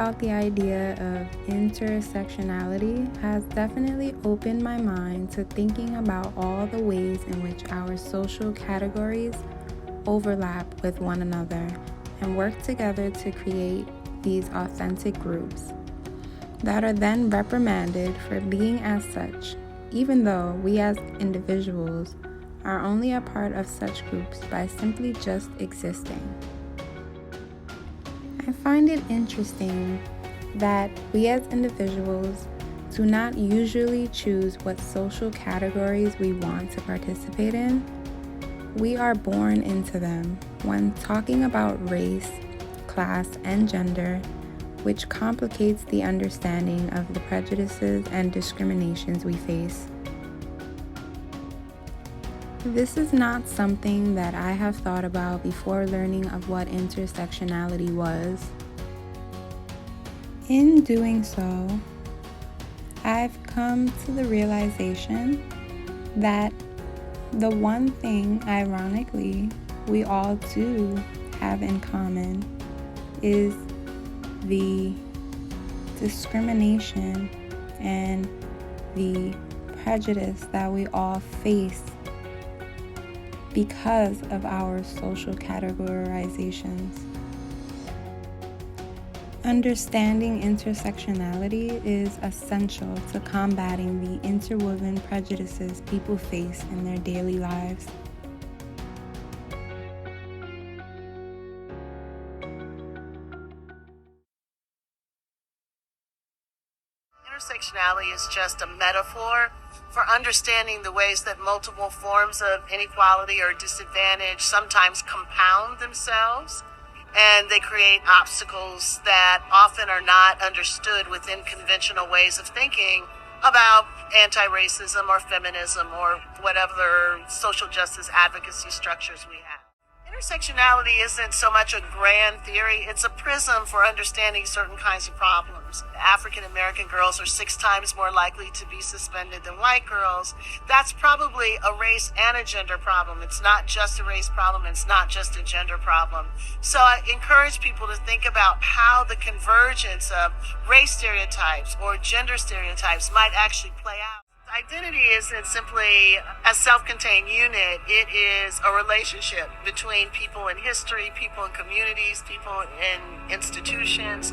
about the idea of intersectionality has definitely opened my mind to thinking about all the ways in which our social categories overlap with one another and work together to create these authentic groups that are then reprimanded for being as such, even though we as individuals are only a part of such groups by simply just existing. I find it interesting that we as individuals do not usually choose what social categories we want to participate in. We are born into them when talking about race, class, and gender, which complicates the understanding of the prejudices and discriminations we face. This is not something that I have thought about before learning of what intersectionality was. In doing so, I've come to the realization that the one thing, ironically, we all do have in common is the discrimination and the prejudice that we all face because of our social categorizations. Understanding intersectionality is essential to combating the interwoven prejudices people face in their daily lives. Intersectionality is just a metaphor for understanding the ways that multiple forms of inequality or disadvantage sometimes compound themselves, and they create obstacles that often are not understood within conventional ways of thinking about anti-racism or feminism or whatever social justice advocacy structures we have. Intersectionality isn't so much a grand theory, it's a prism for understanding certain kinds of problems. African American girls are 6 times more likely to be suspended than white girls. That's probably a race and a gender problem. It's not just a race problem, it's not just a gender problem. So I encourage people to think about how the convergence of race stereotypes or gender stereotypes might actually play out. Identity isn't simply a self-contained unit. It is a relationship between people in history, people in communities, people in institutions.